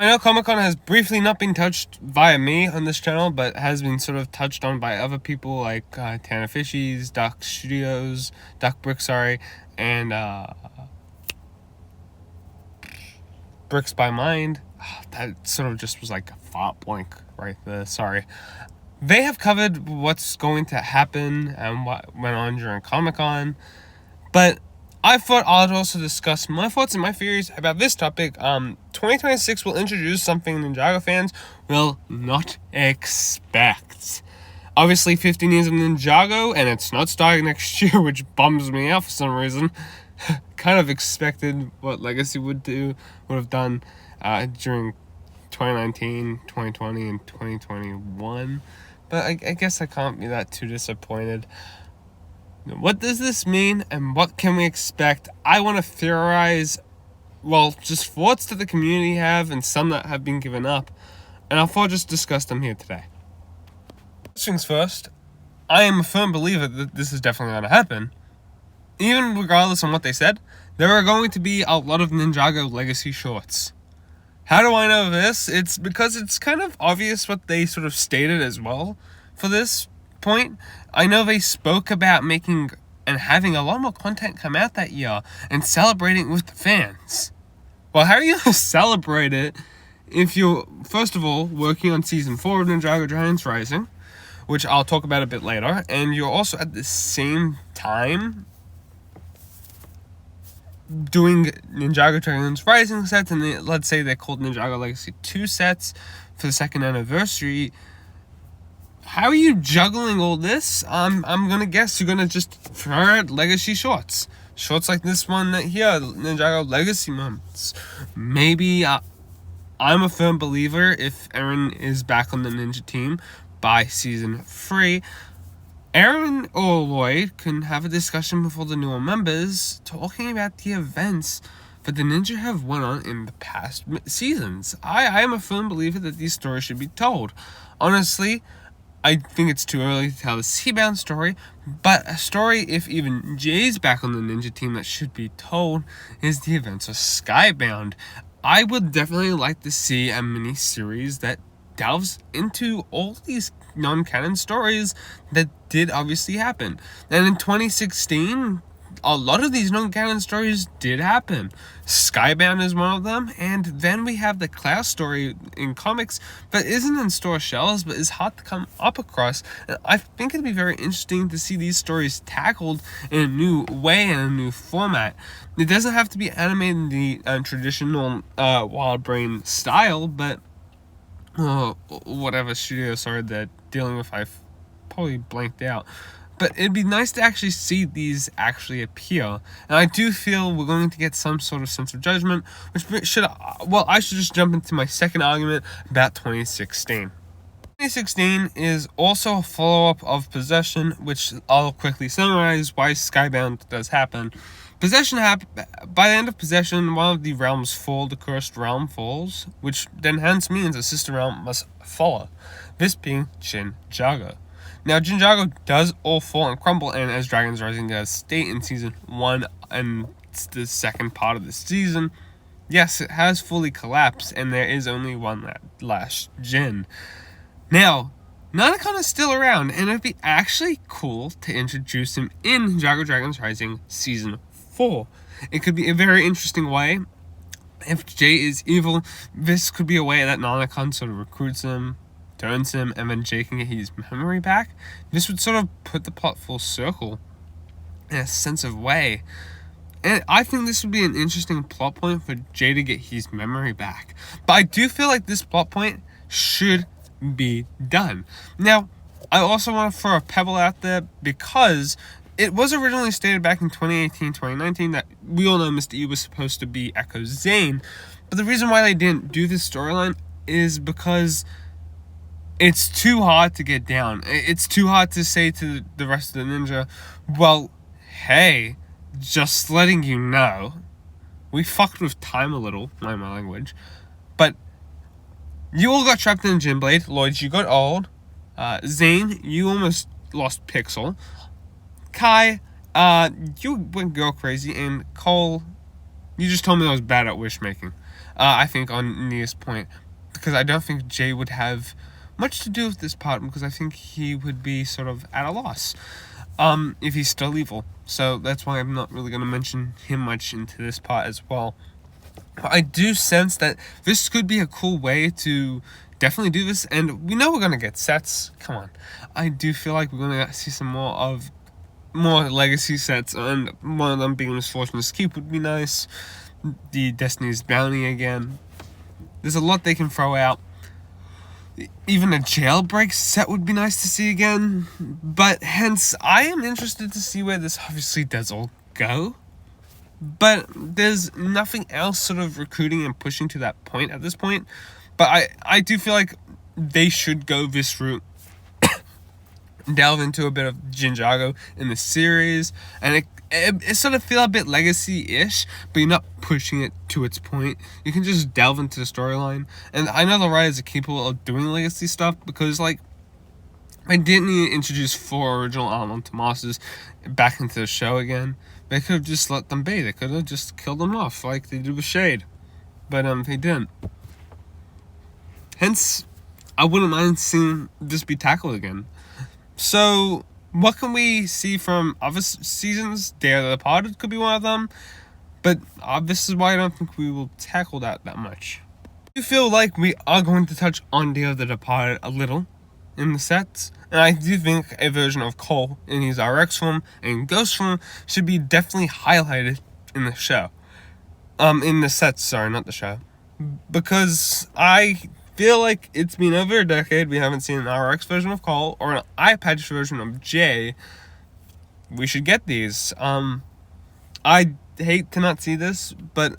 I know Comic-Con has briefly not been touched via me on this channel, but has been sort of touched on by other people like Tana Fishies, Duck Brick, and Bricks by Mind. That sort of just was like a thought blank right there, sorry. They have covered what's going to happen and what went on during Comic-Con, but I thought I'd also discuss my thoughts and my theories about this topic. 2026 will introduce something Ninjago fans will not expect. Obviously, 15 years of Ninjago, and it's not starting next year, which bums me out for some reason. Kind of expected what Legacy would have done during 2019, 2020, and 2021. But I guess I can't be that too disappointed. What does this mean, and what can we expect? I want to theorize, just thoughts that the community have and some that have been given up, and I'll just discuss them here today. First things first, I am a firm believer that this is definitely going to happen. Even regardless of what they said, there are going to be a lot of Ninjago Legacy shorts. How do I know this? It's because it's kind of obvious what they sort of stated as well for this point. I know they spoke about making and having a lot more content come out that year and celebrating with the fans. Well, how are you going to celebrate it if you're, first of all, working on Season 4 of Ninjago Dragons Rising, which I'll talk about a bit later, and you're also at the same time doing Ninjago Dragons Rising sets, and let's say they're called Ninjago Legacy 2 sets for the second anniversary. How are you juggling all this? I'm gonna guess you're gonna just throw out Legacy shorts. Shorts like this one here, Ninjago Legacy moments. Maybe I'm a firm believer if Eren is back on the ninja team by Season 3, Eren or Lloyd can have a discussion with all the newer members talking about the events that the ninja have went on in the past seasons. I am a firm believer that these stories should be told. Honestly, I think it's too early to tell the Seabound story, but a story, if even Jay's back on the ninja team, that should be told is the events of Skybound. I would definitely like to see a mini-series that delves into all these non-canon stories that did obviously happen. And in 2016, a lot of these non-canon stories did happen. Skybound is one of them, and then we have the Klaus story in comics that isn't in store shelves but is hard to come up across. And I think it'd be very interesting to see these stories tackled in a new way and a new format. It doesn't have to be animated in the traditional Wild Brain style, but whatever studio they're dealing with, I've probably blanked out. But it'd be nice to actually see these actually appear. And I do feel we're going to get some sort of sense of judgment, which I should just jump into my second argument about 2016. 2016 is also a follow-up of Possession, which I'll quickly summarize why Skybound does happen. By the end of Possession, one of the realms fall, the cursed realm falls, which then hence means a sister realm must follow, this being Ninjago. Now, Ninjago does all fall and crumble, and as Dragons Rising does state in Season 1 and the second part of the season, yes, it has fully collapsed, and there is only one last Jin. Now, Nanakon is still around, and it'd be actually cool to introduce him in Ninjago Dragons Rising Season 4. It could be a very interesting way. If Jay is evil, this could be a way that Nanakon sort of recruits him, turns him, and then Jay can get his memory back. This would sort of put the plot full circle in a sense of way. And I think this would be an interesting plot point for Jay to get his memory back. But I do feel like this plot point should be done. Now, I also want to throw a pebble out there because it was originally stated back in 2018, 2019 that we all know Mr. E was supposed to be Echo Zane. But the reason why they didn't do this storyline is because it's too hard to get down. It's too hard to say to the rest of the ninja, well, hey, just letting you know, we fucked with time a little, mind my language, but you all got trapped in a gym blade. Lloyd, you got old. Zane, you almost lost Pixel. Kai, you went girl crazy. And Cole, you just told me I was bad at wish making. I think, on Nia's point, because I don't think Jay would have much to do with this part, because I think he would be sort of at a loss if he's still evil. So that's why I'm not really going to mention him much into this part as well. But I do sense that this could be a cool way to definitely do this, and we know we're going to get sets. Come on. I do feel like we're going to see some more legacy sets, and one of them being Misfortune's Keep would be nice. The Destiny's Bounty again. There's a lot they can throw out. Even a jailbreak set would be nice to see again. But hence, I am interested to see where this obviously does all go. But there's nothing else sort of recruiting and pushing to that point at this point. But I do feel like they should go this route. Delve into a bit of Ninjago in the series, and it sort of feel a bit legacy-ish, but you're not pushing it to its point. You can just delve into the storyline, and I know the writers are capable of doing legacy stuff, because like they didn't need to introduce 4 original Almond Tomases back into the show again. They could have just let them be. They could have just killed them off like they did with Shade, but they didn't. Hence, I wouldn't mind seeing this be tackled again. So, what can we see from other seasons? Day of the Departed could be one of them. But this is why I don't think we will tackle that much. I feel like we are going to touch on Day of the Departed a little in the sets. And I do think a version of Cole in his RX form and Ghost form should be definitely highlighted in the show. In the sets, sorry, not the show. Because I feel like it's been over a decade we haven't seen an RX version of Cole or an eye patch version of Jay. We should get these. I hate to not see this, but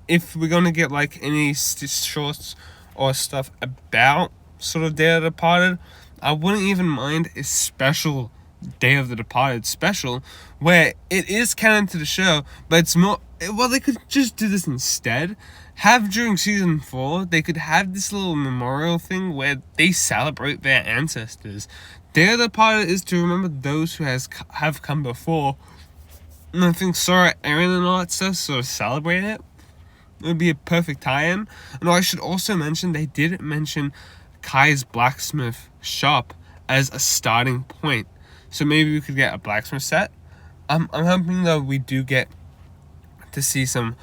if we're going to get like any shorts or stuff about sort of Day of the Departed, I wouldn't even mind a special Day of the Departed special where it is canon to the show, but it's more, well, they could just do this instead. Have during season 4, they could have this little memorial thing where they celebrate their ancestors. Day of the Departed is to remember those who have come before. And I think Sora, Aaron, and all that stuff sort of celebrate it. It would be a perfect tie-in. And I should also mention, they did mention Kai's blacksmith shop as a starting point. So maybe we could get a blacksmith set. I'm hoping though we do get to see some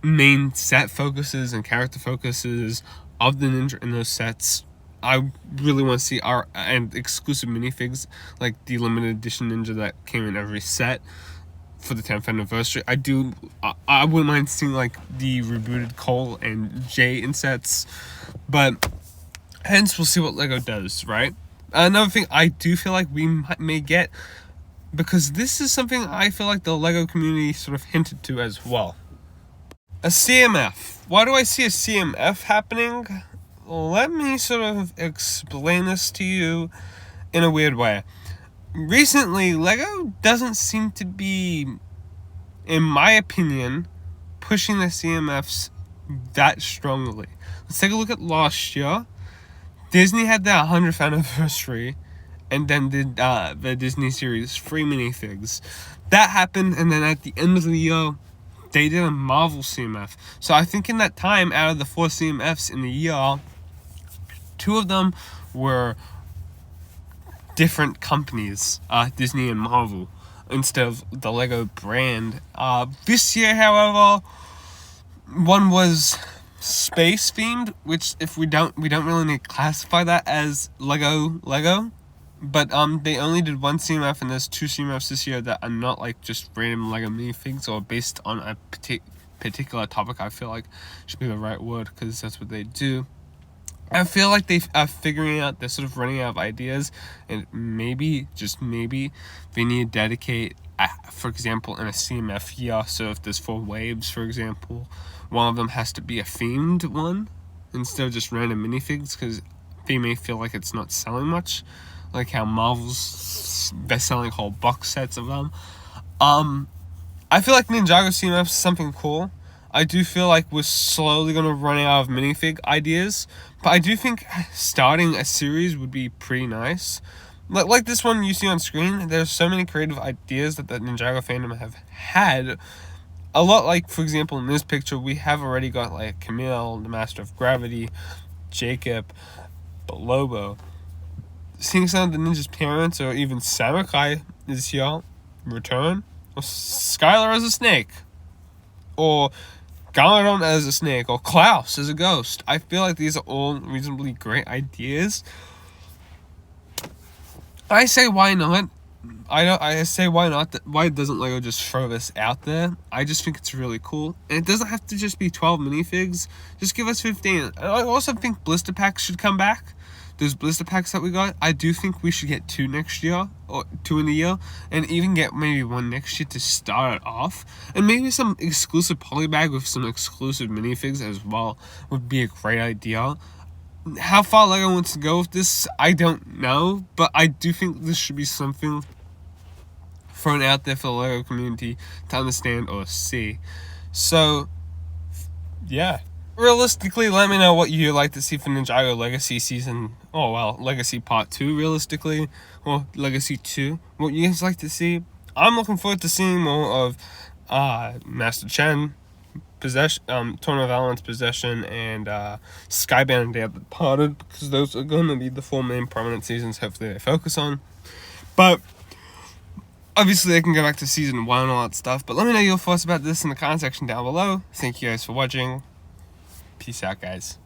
main set focuses and character focuses of the ninja in those sets. I really want to see and exclusive minifigs like the limited edition ninja that came in every set for the 10th anniversary. I wouldn't mind seeing like the rebooted Cole and Jay in sets, but hence we'll see what LEGO does, right? Another thing I do feel like we may get, because this is something I feel like the LEGO community sort of hinted to as well. A CMF. Why do I see a CMF happening? Let me sort of explain this to you in a weird way. Recently, LEGO doesn't seem to be, in my opinion, pushing the CMFs that strongly. Let's take a look at last year. Disney had their 100th anniversary and then did the Disney series free minifigs. That happened, and then at the end of the year, they did a Marvel CMF. So I think in that time, out of the 4 CMFs in the year, 2 of them were different companies, Disney and Marvel, instead of the LEGO brand. This year, however, one was space themed, which if we don't really need to classify that as Lego, but they only did 1 CMF, and there's 2 CMFs this year that are not like just random Lego minifigs or based on a particular topic. I feel like should be the right word, because that's what they do. I feel like they are figuring out, they're sort of running out of ideas, and maybe, just maybe, they need to dedicate, for example, in a CMF year, so if there's 4 waves, for example, one of them has to be a themed one, instead of just random minifigs, because they may feel like it's not selling much, like how Marvel's, they're selling whole box sets of them. I feel like Ninjago CMF is something cool. I do feel like we're slowly going to run out of minifig ideas, but I do think starting a series would be pretty nice. Like this one you see on screen, there's so many creative ideas that the Ninjago fandom have had. a lot like, for example, in this picture, we have already got like Camille, the Master of Gravity, Jacob, Lobo. Seeing some of the ninja's parents, or even Samakai is here, return, or Skylar as a snake, or Galadon as a snake, or Klaus as a ghost. I feel like these are all reasonably great ideas. I say why not? I say why not? Why doesn't Lego just throw this out there? I just think it's really cool. And it doesn't have to just be 12 minifigs. Just give us 15. I also think blister packs should come back. Those blister packs that we got, I do think we should get 2 next year, or 2 in a year, and even get maybe 1 next year to start it off. And maybe some exclusive polybag with some exclusive minifigs as well would be a great idea. How far Lego wants to go with this, I don't know, but I do think this should be something thrown out there for the Lego community to understand or see. So, yeah. Realistically, let me know what you'd like to see for Ninjago Legacy Season, Legacy Part 2, realistically, or Legacy 2. What you guys like to see. I'm looking forward to seeing more of Master Chen, Possession, Torn of Valence, Possession, and Skybound and Day of the Departed, because those are going to be the 4 main prominent seasons hopefully they focus on. But obviously, they can go back to Season 1 and all that stuff, but let me know your thoughts about this in the comment section down below. Thank you guys for watching. Peace out, guys.